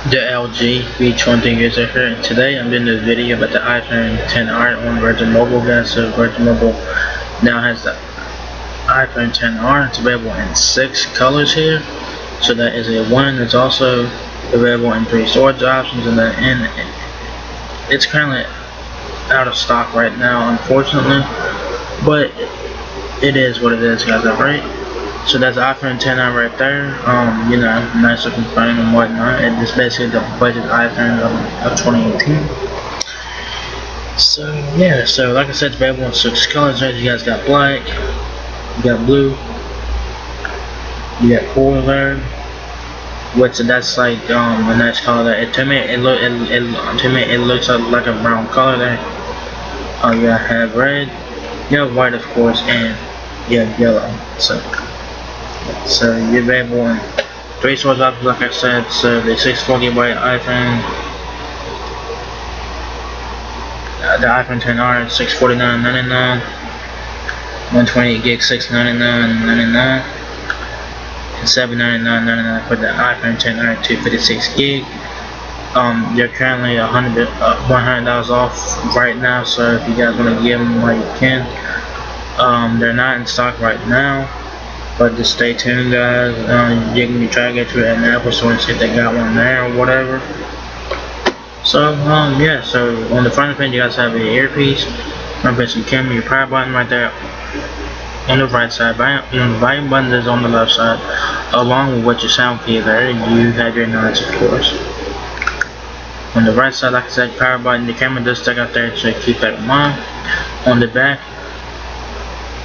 The LG V20 user here, and today I'm doing this video about the iPhone XR on Virgin Mobile, guys. So Virgin Mobile now has the iPhone XR. It's available in 6 colors here. So that is a 1. It's also available in 3 storage options, and it's currently out of stock right now, unfortunately. But it is what it is, guys. Alright. So that's the iPhone XR right there. Nice looking phone and whatnot. And it's basically the budget iPhone of 2018. So yeah, so like I said, it's available in 6 colors. Right, you guys got black, you got blue, you got coral there, which that's like a nice color there. To me, it looks like a brown color there. You have red, you have white, of course, and you have yellow. So you're available in 3 storage options, like I said. So the 64GB iPhone, the iPhone XR is $649.99, 128GB $699.99, and $799.99 for the iPhone XR 256GB. They're currently $100 off right now. So if you guys want to give them while you can, they're not in stock right now. But just stay tuned, guys. You can try to get to it in the Apple Store and see if they got one there or whatever. So, yeah. So on the front of it, you guys have an earpiece. I'm pressing camera, your power button right there on the right side. The volume button is on the left side, along with your sound key there. And you have your notes, of course. On the right side, like I said, power button. The camera does stick out there, so keep that in mind. On the back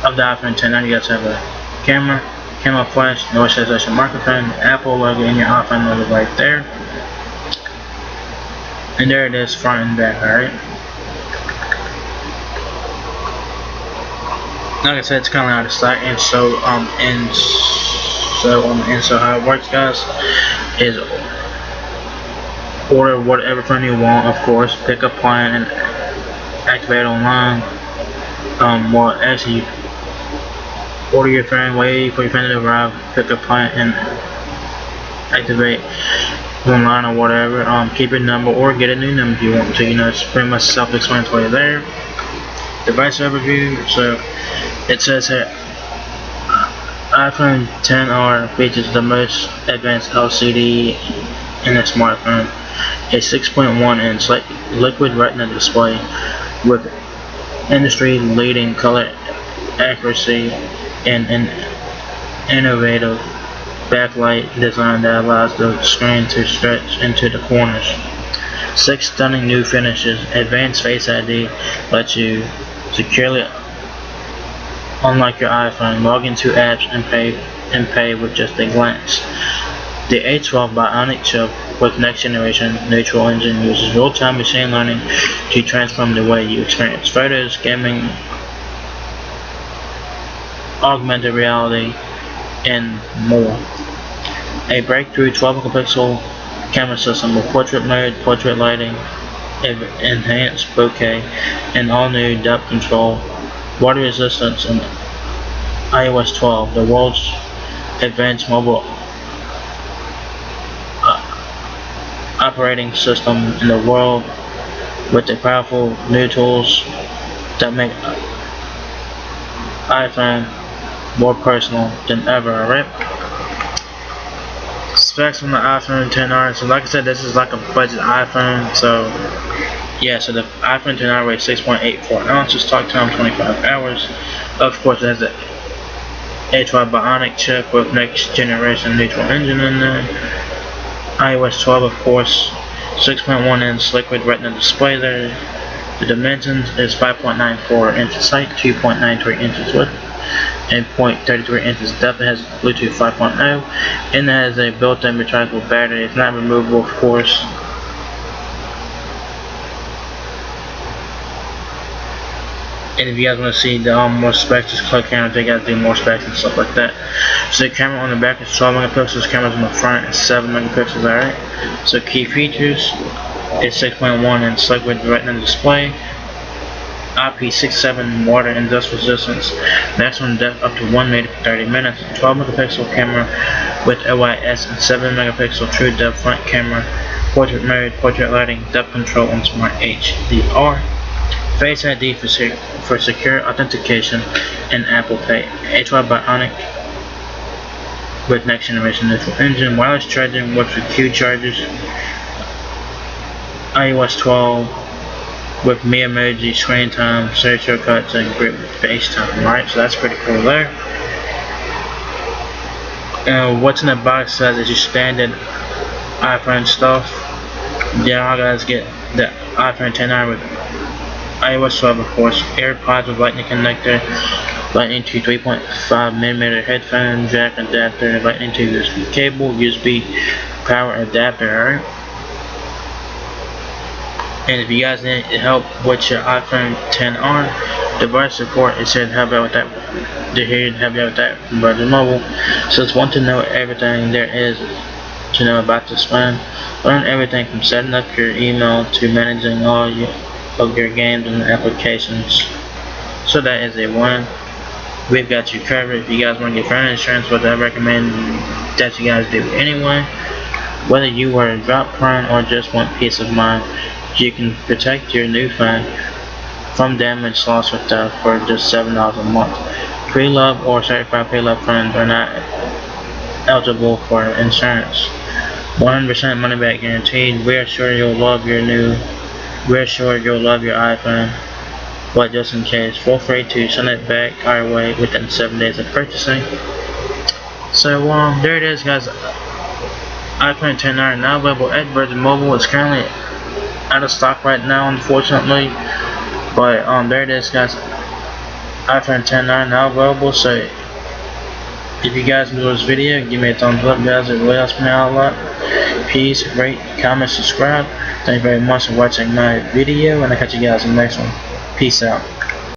of the iPhone XR, you guys have a camera flash, noise cancellation microphone, Apple logo, and your iPhone logo right there. And there it is, front and back. Alright. Like I said, it's kind of out of stock, and so how it works, guys, is order whatever phone you want, of course, pick a plan and activate it online. Well, actually, order your phone, wait for your phone to arrive, pick a plan and activate online or whatever. Keep your number or get a new number if you want to. It's pretty much self-explanatory there. Device overview. So it says here, iPhone XR features the most advanced LCD in a smartphone. A 6.1-inch liquid retina display with industry-leading color accuracy and an innovative backlight design that allows the screen to stretch into the corners. 6 stunning new finishes. Advanced Face ID lets you securely unlock your iPhone, log into apps, and pay with just a glance. The A12 Bionic chip with next generation neutral engine uses real-time machine learning to transform the way you experience photos, gaming, augmented reality, and more. A breakthrough 12-megapixel camera system with portrait mode, portrait lighting, enhanced bokeh, and all-new depth control, water resistance, and iOS 12, the world's advanced mobile operating system in the world, with the powerful new tools that make iPhone more personal than ever. Alright. Specs on the iPhone XR. So like I said, this is like a budget iPhone. So yeah, so the iPhone XR weighs 6.84 ounces, talk time 25 hours. Of course, it has the A12 Bionic chip with next generation neutral engine in there. iOS 12, of course, 6.1-inch liquid retina display there. The dimensions is 5.94 inches height, 2.93 inches width, and 0.33 inches depth. It has Bluetooth 5.0, and it has a built-in rechargeable battery. It's not removable, of course. And if you guys want to see the more specs, just click here and they got to do more specs and stuff like that. So the camera on the back is 12 megapixels, cameras on the front is 7 megapixels, alright. So key features is 6.1-inch liquid retina display, IP67 water and dust resistance, maximum depth up to 1 meter for 30 minutes, 12 megapixel camera with OIS and 7 megapixel true depth front camera portrait mode, portrait lighting, depth control, and smart HDR. Face ID for secure authentication, and Apple Pay. HY Bionic with next generation neutral engine, wireless charging, works with Q chargers, iOS 12 with Me Emoji, screen time, search shortcuts, and great with FaceTime. Alright, so that's pretty cool there. And what's in the box says is your standard iPhone stuff. Yeah, guys get the iPhone XR with iOS 12, of course, AirPods with Lightning connector, Lightning to 3.5mm headphone jack adapter, Lightning to USB cable, USB power adapter. Alright. And if you guys need help with your iPhone XR device support, it said help out with that. They're here to help out with that from Virgin Mobile. So it's want to know everything there is to know about this phone. Learn everything from setting up your email to managing all of your games and applications. So that is a one. We've got you covered. If you guys want to get phone insurance, what I recommend that you guys do anyway. Whether you are drop prone or just want peace of mind, you can protect your new phone from damage, loss, or theft for just $7 a month. Pre-loved or certified pre-loved phones are not eligible for insurance. 100% money back guaranteed. We're sure you'll love your iPhone, but just in case, feel free to send it back our way within 7 days of purchasing. So there it is, guys. iPhone XR now available at Virgin Mobile. It's currently out of stock right now, unfortunately, but there it is, guys. iPhone XR now available. So if you guys enjoyed this video, give me a thumbs up, guys. It really helps me out a lot. Peace, rate, comment, subscribe. Thank you very much for watching my video, and I'll catch you guys in the next one. Peace out.